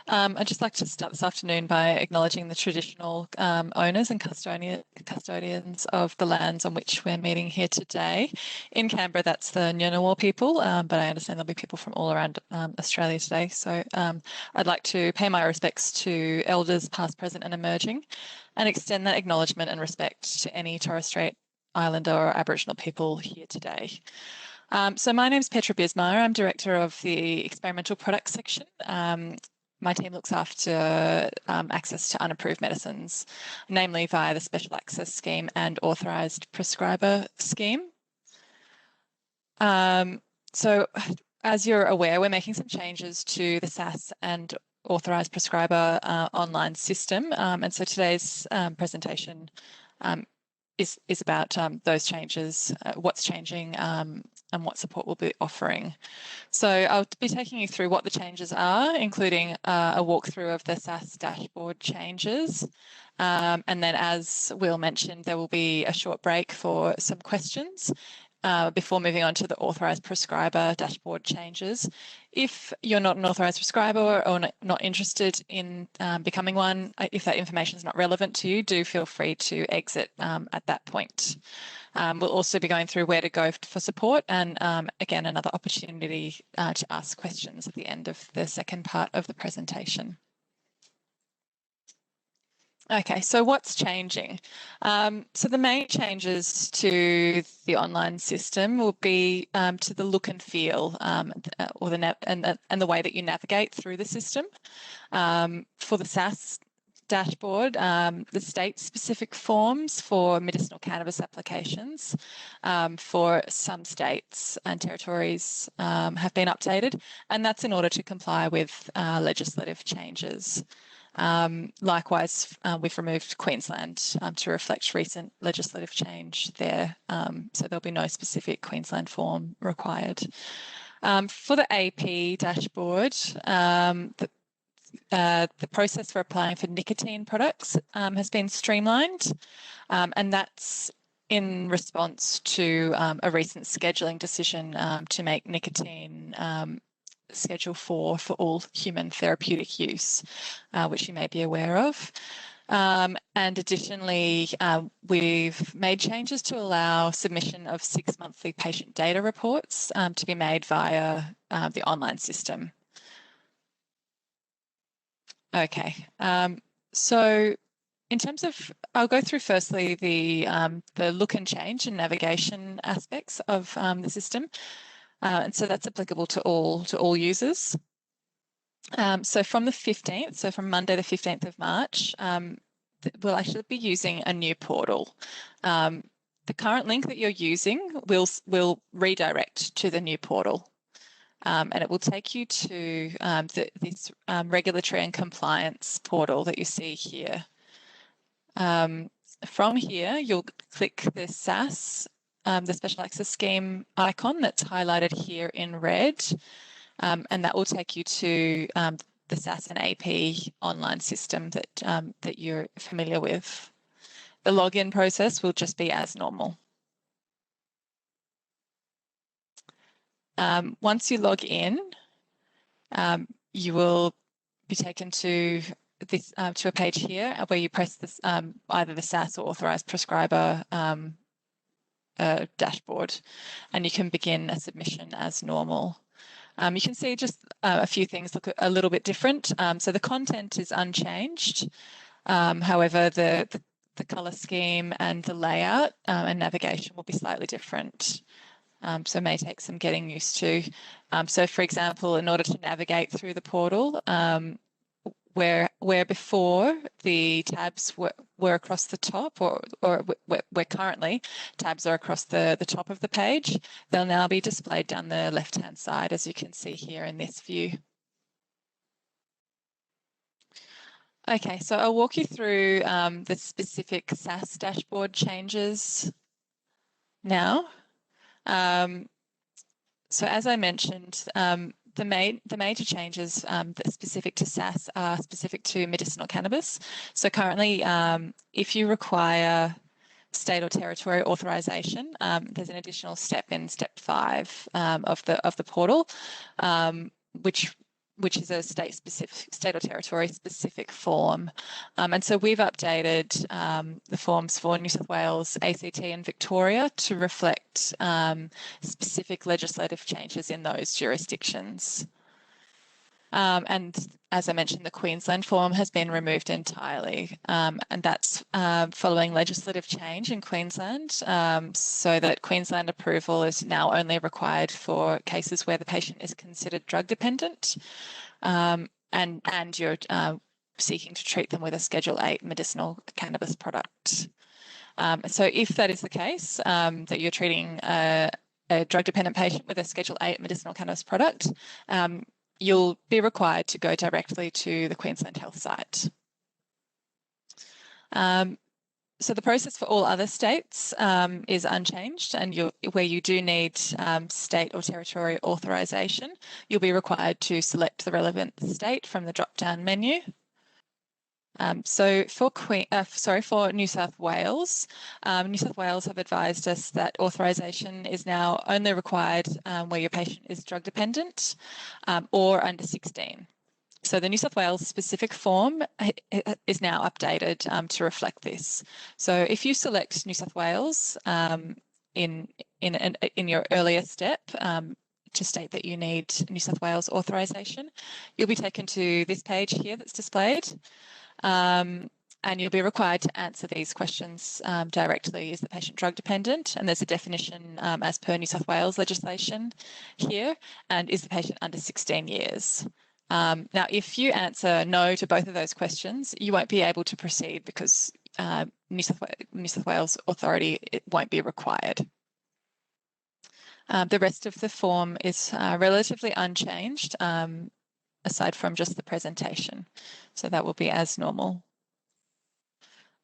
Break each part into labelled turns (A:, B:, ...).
A: I'd just like to start this afternoon by acknowledging the traditional owners and custodians of the lands on which we're meeting here today. In Canberra, that's the Ngunnawal people, but I understand there'll be people from all around Australia today. So I'd like to pay my respects to elders past, present and emerging, and extend that acknowledgement and respect to any Torres Strait Islander or Aboriginal people here today. So my name is Petra Bismar. I'm Director of the Experimental Products section. My team looks after access to unapproved medicines, namely via the Special Access Scheme and Authorised Prescriber Scheme. So as you're aware, we're making some changes to the SAS and Authorised Prescriber online system. And so today's presentation is about those changes, what's changing, and what support we'll be offering. So I'll be taking you through what the changes are, including a walkthrough of the SAS dashboard changes. And then, as Will mentioned, there will be a short break for some questions before moving on to the authorised prescriber dashboard changes. If you're not an authorised prescriber or not interested in becoming one, if that information is not relevant to you, do feel free to exit at that point. We'll also be going through where to go for support and again, another opportunity to ask questions at the end of the second part of the presentation. Okay, so what's changing? So the main changes to the online system will be to the look and feel or the way that you navigate through the system. For the SAS dashboard, the state-specific forms for medicinal cannabis applications for some states and territories have been updated, and that's in order to comply with legislative changes. Likewise, we've removed Queensland to reflect recent legislative change there, so there'll be no specific Queensland form required. For the AP dashboard, the process for applying for nicotine products has been streamlined, and that's in response to a recent scheduling decision to make nicotine Schedule 4 for all human therapeutic use, which you may be aware of. And additionally, we've made changes to allow submission of 6 monthly patient data reports to be made via the online system. Okay, so in terms of, I'll go through firstly the look and change and navigation aspects of the system. And so that's applicable to all users. So from the 15th, so from Monday the 15th of March, we'll actually be using a new portal. The current link that you're using will redirect to the new portal. And it will take you to this regulatory and compliance portal that you see here. From here, you'll click the SAS, the Special Access Scheme icon that's highlighted here in red, and that will take you to the SAS and AP online system that you're familiar with. The login process will just be as normal. Once you log in, you will be taken to this to a page here where you press this either the SAS or authorised prescriber dashboard, and you can begin a submission as normal. You can see just a few things look a little bit different. So the content is unchanged. However, the colour scheme and the layout and navigation will be slightly different. So it may take some getting used to. So for example, in order to navigate through the portal, where before the tabs were across the top, or where currently tabs are across the top of the page, they'll now be displayed down the left-hand side, as you can see here in this view. Okay, so I'll walk you through the specific SAS dashboard changes now. So as I mentioned, the major changes that are specific to SAS are specific to medicinal cannabis. So currently, if you require state or territory authorization, there's an additional step in step 5 of the portal, which which is a state or territory specific form. And so we've updated the forms for New South Wales, ACT and Victoria to reflect specific legislative changes in those jurisdictions. And as I mentioned, the Queensland form has been removed entirely, and that's following legislative change in Queensland, so that Queensland approval is now only required for cases where the patient is considered drug dependent, and you're seeking to treat them with a Schedule 8 medicinal cannabis product. So if that is the case, that you're treating a drug-dependent patient with a Schedule 8 medicinal cannabis product, you'll be required to go directly to the Queensland Health site. So the process for all other states is unchanged, and where you do need state or territory authorisation, you'll be required to select the relevant state from the drop-down menu. So for New South Wales, New South Wales have advised us that authorisation is now only required where your patient is drug dependent or under 16. So the New South Wales specific form is now updated to reflect this. So if you select New South Wales in your earlier step, to state that you need New South Wales authorisation, you'll be taken to this page here that's displayed. And you'll be required to answer these questions directly. Is the patient drug dependent? And there's a definition as per New South Wales legislation here. And is the patient under 16 years? Now, if you answer no to both of those questions, you won't be able to proceed because New South Wales authority won't be required. The rest of the form is relatively unchanged, aside from just the presentation. So that will be as normal.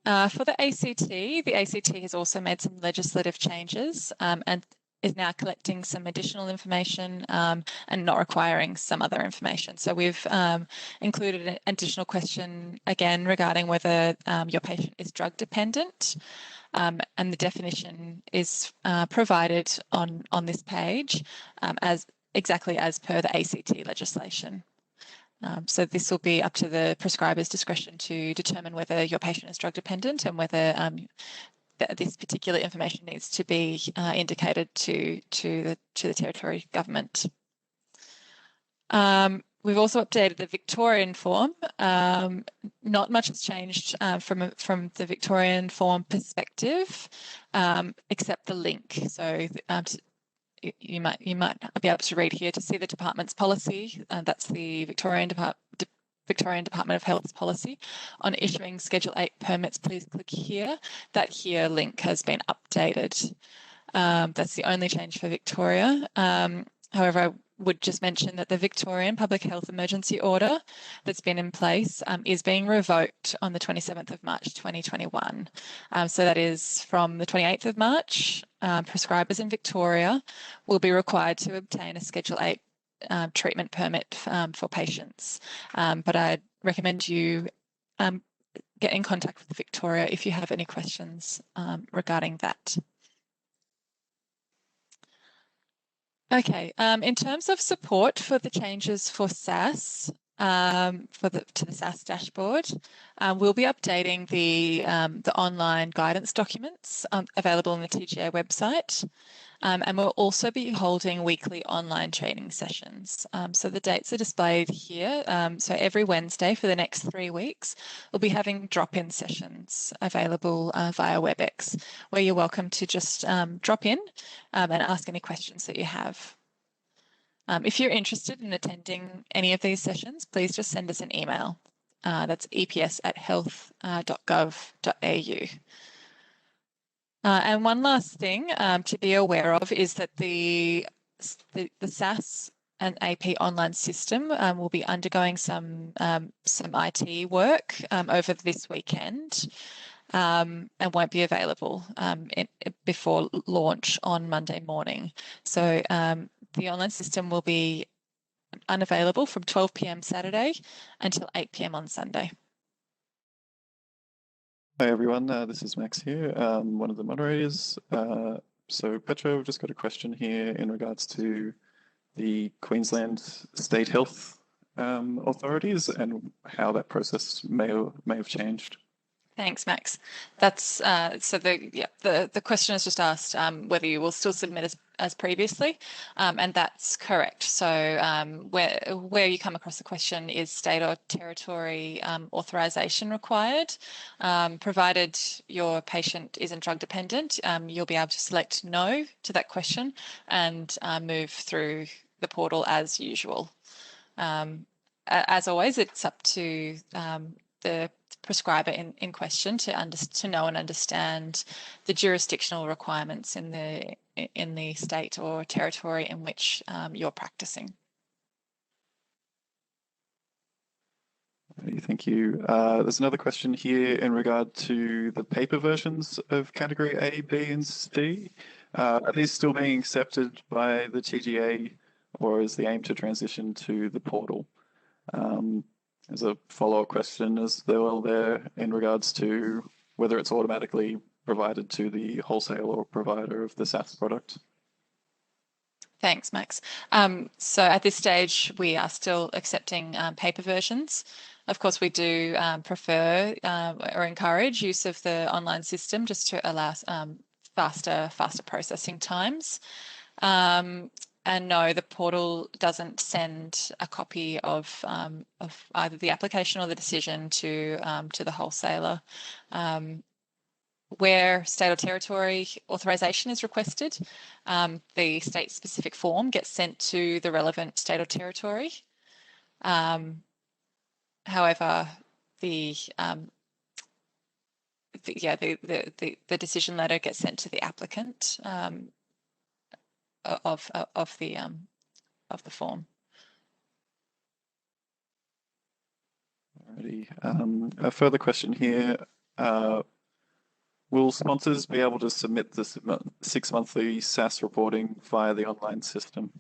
A: For the ACT has also made some legislative changes and is now collecting some additional information and not requiring some other information. So we've included an additional question again regarding whether your patient is drug dependent. And the definition is provided on this page as exactly as per the ACT legislation. So this will be up to the prescriber's discretion to determine whether your patient is drug dependent and whether this particular information needs to be indicated to the territory government. We've also updated the Victorian form. Not much has changed from the Victorian form perspective, except the link. So you might be able to read here to see the department's policy. That's the Victorian Department of Health's policy on issuing Schedule 8 permits. Please click here. That here link has been updated. That's the only change for Victoria. However, I would just mention that the Victorian Public Health Emergency Order that's been in place is being revoked on the 27th of March 2021. So that is from the 28th of March, prescribers in Victoria will be required to obtain a Schedule 8 treatment permit for patients. But I'd recommend you get in contact with Victoria if you have any questions regarding that. Okay, in terms of support for the changes for SAS, to the SAS dashboard, we'll be updating the online guidance documents available on the TGA website. And we'll also be holding weekly online training sessions. So the dates are displayed here. So every Wednesday for the next 3 weeks, we'll be having drop-in sessions available via WebEx, where you're welcome to just drop in and ask any questions that you have. If you're interested in attending any of these sessions, please just send us an email. That's eps@health.gov.au. And one last thing to be aware of is that the SAS and AP online system will be undergoing some IT work over this weekend and won't be available before launch on Monday morning. So the online system will be unavailable from 12 p.m. Saturday until 8 p.m. on Sunday.
B: Hi everyone, this is Max here, one of the moderators. So Petra, we've just got a question here in regards to the Queensland State Health authorities and how that process may have changed.
A: Thanks, Max. That's so the question is just asked whether you will still submit as previously, and that's correct. So where you come across the question is state or territory authorization required. Provided your patient isn't drug dependent, you'll be able to select no to that question and move through the portal as usual. As always, it's up to the prescriber in question to know and understand the jurisdictional requirements in the state or territory in which you're practicing.
B: Thank you. There's another question here in regard to the paper versions of Category A, B, and C. Are these still being accepted by the TGA, or is the aim to transition to the portal? There's a follow-up question as well there in regards to whether it's automatically provided to the wholesaler or provider of the SAS product.
A: Thanks, Max. So at this stage, we are still accepting paper versions. Of course, we do prefer or encourage use of the online system just to allow faster processing times. And no, the portal doesn't send a copy of either the application or the decision to the wholesaler. Where state or territory authorization is requested, the state-specific form gets sent to the relevant state or territory. However, the decision letter gets sent to the applicant of the form.
B: Alrighty. A further question here. Will sponsors be able to submit the 6-monthly SAS reporting via the online system?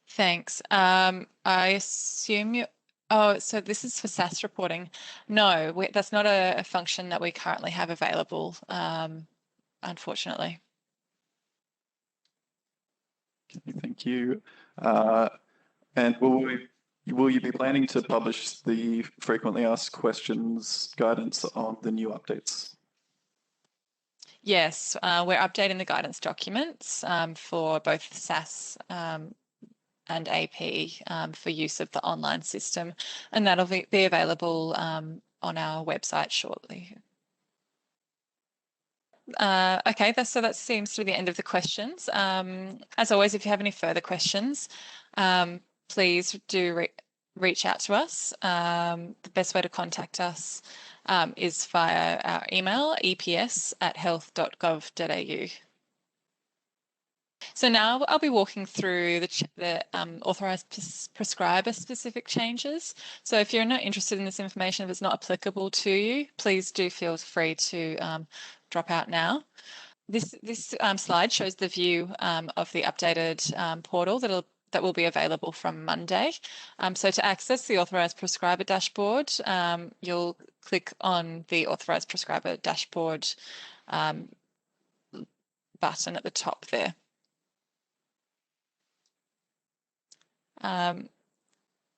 A: Thanks. I assume you. Oh, so this is for SAS reporting. No, that's not a function that we currently have available, unfortunately.
B: Thank you. And will you be planning to publish the frequently asked questions guidance on the new updates?
A: Yes, we're updating the guidance documents for both SAS and AP for use of the online system, and that'll be available on our website shortly. Okay, so that seems to be the end of the questions. As always, if you have any further questions, please do reach out to us. The best way to contact us is via our email, eps@health.gov.au. So now I'll be walking through the authorised prescriber specific changes. So if you're not interested in this information, if it's not applicable to you, please do feel free to drop out now. This slide shows the view of the updated portal that will be available from Monday. So to access the authorised prescriber dashboard, you'll click on the authorised prescriber dashboard button at the top there.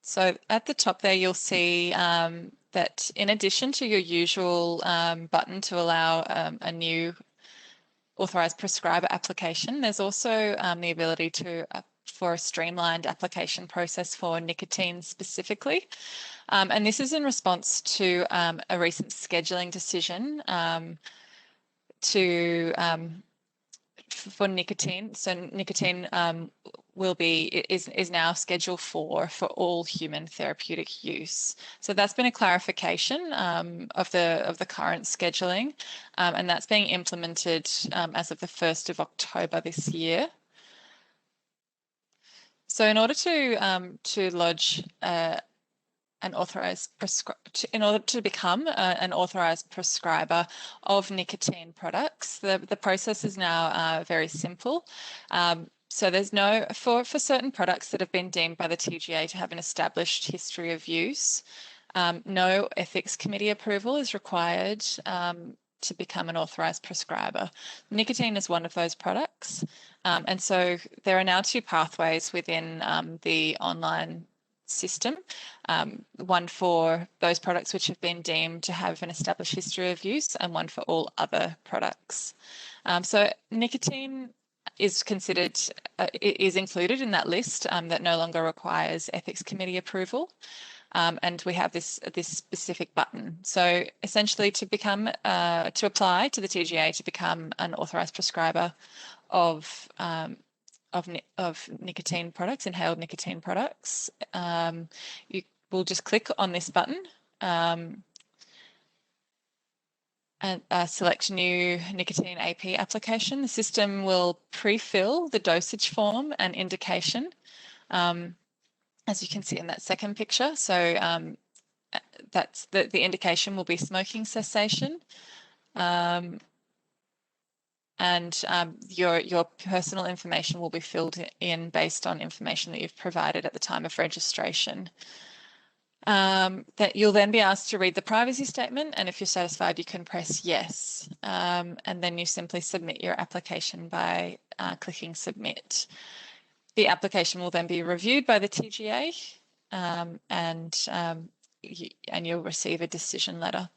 A: So at the top there, you'll see that in addition to your usual button to allow a new authorised prescriber application, there's also the ability for a streamlined application process for nicotine specifically. And this is in response to a recent scheduling decision for nicotine. So nicotine is now Schedule 4 for all human therapeutic use. So that's been a clarification of the current scheduling, and that's being implemented as of the 1st of October this year. So in order to lodge in order to become an authorised prescriber of nicotine products, the process is now very simple. So there's for certain products that have been deemed by the TGA to have an established history of use, no ethics committee approval is required to become an authorised prescriber. Nicotine is one of those products. And so there are now 2 pathways within the online system, one for those products which have been deemed to have an established history of use and one for all other products. So nicotine is considered, is included in that list that no longer requires ethics committee approval. And we have this specific button. So essentially to become, to apply to the TGA to become an authorised prescriber of nicotine products, inhaled nicotine products, you will just click on this button and select new nicotine AP application. The system will pre-fill the dosage form and indication, as you can see in that second picture. So that's the indication will be smoking cessation. And your personal information will be filled in based on information that you've provided at the time of registration. That you'll then be asked to read the privacy statement, and if you're satisfied, you can press yes, and then you simply submit your application by clicking submit. The application will then be reviewed by the TGA, and you'll receive a decision letter.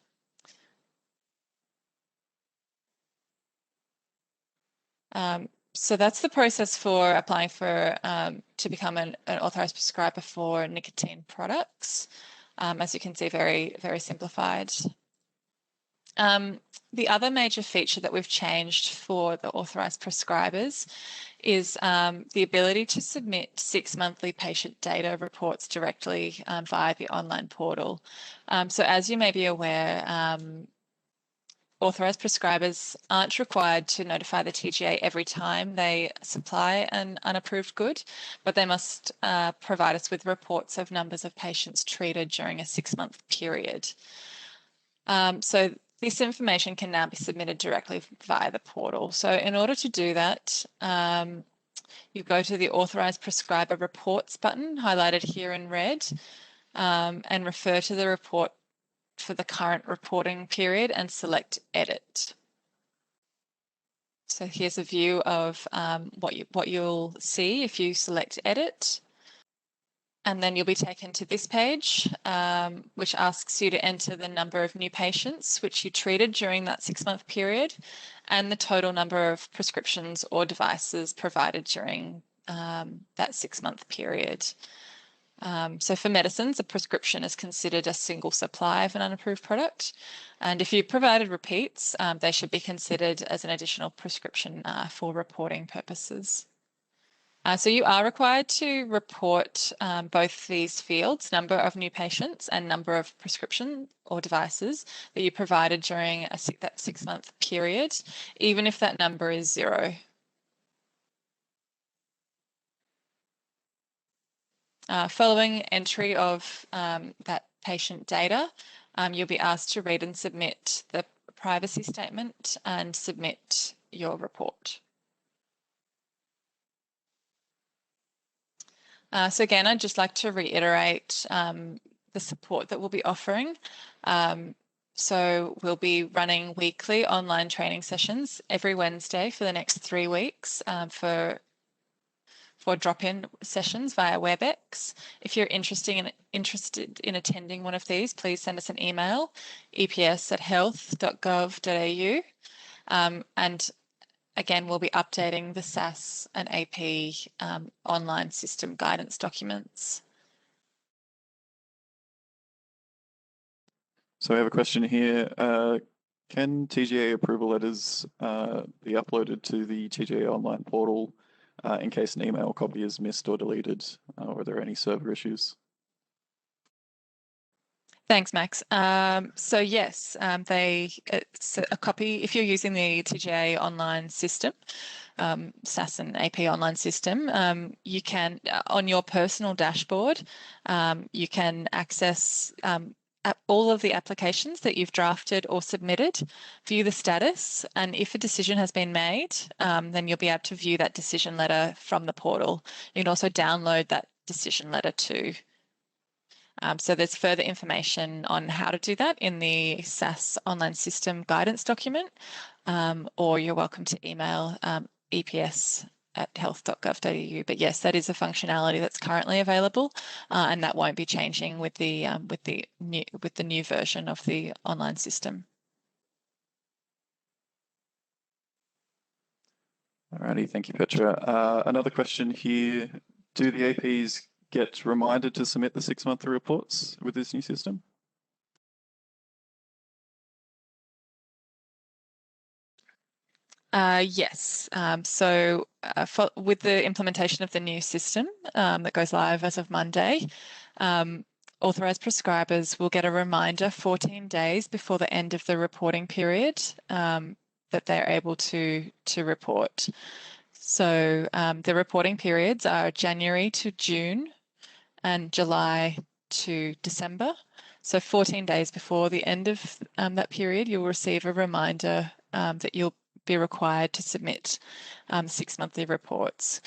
A: So that's the process for applying for to become an authorised prescriber for nicotine products. As you can see, very, very simplified. The other major feature that we've changed for the authorised prescribers is the ability to submit 6 monthly patient data reports directly via the online portal. So as you may be aware, authorised prescribers aren't required to notify the TGA every time they supply an unapproved good, but they must provide us with reports of numbers of patients treated during a 6-month period. So this information can now be submitted directly via the portal. So in order to do that, you go to the authorised prescriber reports button highlighted here in red and refer to the report for the current reporting period and select edit. So here's a view of what you'll see if you select edit. And then you'll be taken to this page, which asks you to enter the number of new patients which you treated during that 6-month period and the total number of prescriptions or devices provided during that 6-month period. So for medicines, a prescription is considered a single supply of an unapproved product. And if you provided repeats, they should be considered as an additional prescription for reporting purposes. So you are required to report both these fields, number of new patients and number of prescription or devices that you provided during that 6-month period, even if that number is 0. Following entry of that patient data, you'll be asked to read and submit the privacy statement and submit your report. So again, I'd just like to reiterate the support that we'll be offering. So we'll be running weekly online training sessions every Wednesday for the next 3 weeks for drop-in sessions via WebEx. If you're interested in attending one of these, please send us an email, eps@health.gov.au. And again, we'll be updating the SAS and AP online system guidance documents.
B: So I have a question here. Can TGA approval letters be uploaded to the TGA online portal in case an email copy is missed or deleted, or are there any server issues?
A: Thanks, Max. So yes, it's a copy, if you're using the TGA online system, SAS and AP online system, you can, on your personal dashboard, you can access all of the applications that you've drafted or submitted, view the status, and if a decision has been made, then you'll be able to view that decision letter from the portal. You can also download that decision letter too. So there's further information on how to do that in the SAS online system guidance document, or you're welcome to email EPS at health.gov.au. But yes, that is a functionality that's currently available, and that won't be changing with the new version of the online system.
B: Alrighty, thank you, Petra. Another question here: do the APs get reminded to submit the 6-monthly reports with this new system?
A: Yes. With the implementation of the new system that goes live as of Monday, authorised prescribers will get a reminder 14 days before the end of the reporting period that they're able to report. So the reporting periods are January to June and July to December. So 14 days before the end of that period, you'll receive a reminder that you'll be required to submit 6-monthly reports.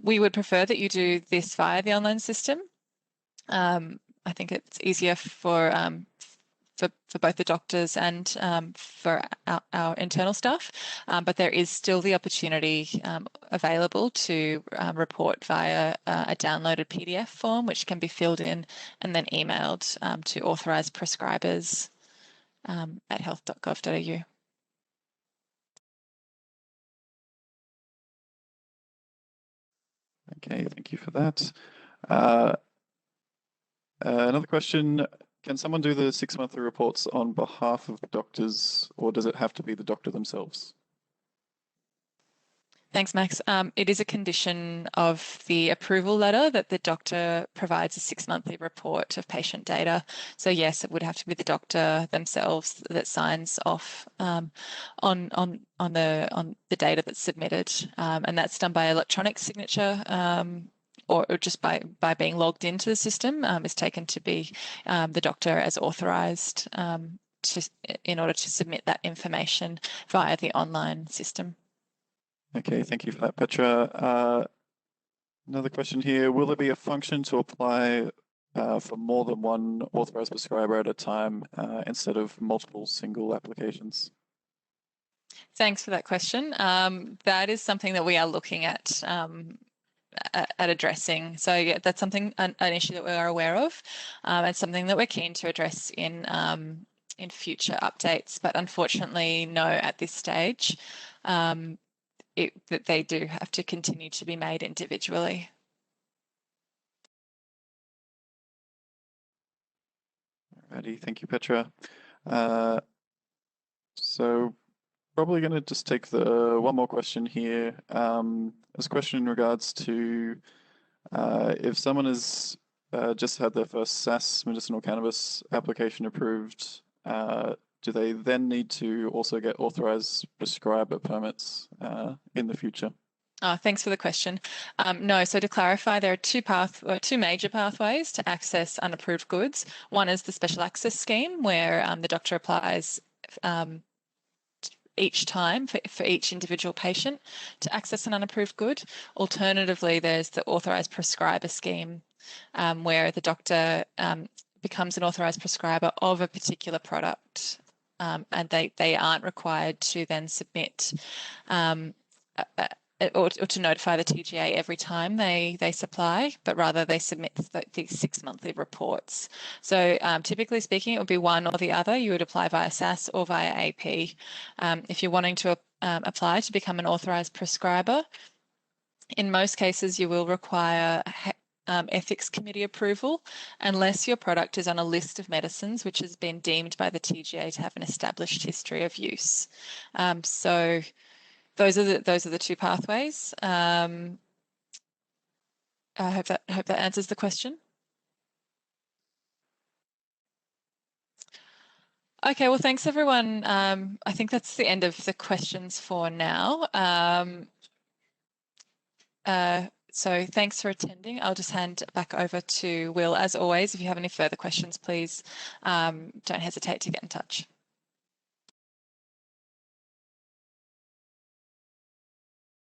A: We would prefer that you do this via the online system. I think it's easier for both the doctors and for our internal staff, but there is still the opportunity available to report via a downloaded PDF form, which can be filled in and then emailed to authorised prescribers at health.gov.au.
B: Okay, thank you for that. Another question: can someone do the 6-monthly reports on behalf of the doctors, or does it have to be the doctor themselves?
A: Thanks, Max. It is a condition of the approval letter that the doctor provides a 6-monthly report of patient data. So yes, it would have to be the doctor themselves that signs off on the data that's submitted, and that's done by electronic signature. Or just by being logged into the system is taken to be the doctor as authorised in order to submit that information via the online system.
B: Okay, thank you for that, Petra. Another question here: will there be a function to apply for more than one authorised prescriber at a time instead of multiple single applications?
A: Thanks for that question. That is something that we are looking at addressing. So yeah, that's something an issue that we are aware of, and something that we're keen to address in future updates. But unfortunately, no, at this stage, that they do have to continue to be made individually.
B: Alrighty, thank you, Petra. So probably going to just take the one more question here. This question in regards to if someone has just had their first SAS medicinal cannabis application approved, do they then need to also get authorized prescriber permits in the future?
A: Thanks for the question. No, so to clarify, there are two major pathways to access unapproved goods. One is the special access scheme, where the doctor applies each time for each individual patient to access an unapproved good. Alternatively, there's the authorised prescriber scheme, where the doctor becomes an authorised prescriber of a particular product, and they aren't required to then submit or to notify the TGA every time they supply, but rather they submit these 6-monthly reports. So typically speaking, it would be one or the other. You would apply via SAS or via AP. If you're wanting to apply to become an authorised prescriber, in most cases you will require ethics committee approval unless your product is on a list of medicines which has been deemed by the TGA to have an established history of use. So those are the two pathways. I hope that answers the question. Okay, well, thanks everyone. I think that's the end of the questions for now. So thanks for attending. I'll just hand back over to Will. As always, if you have any further questions, please don't hesitate to get in touch.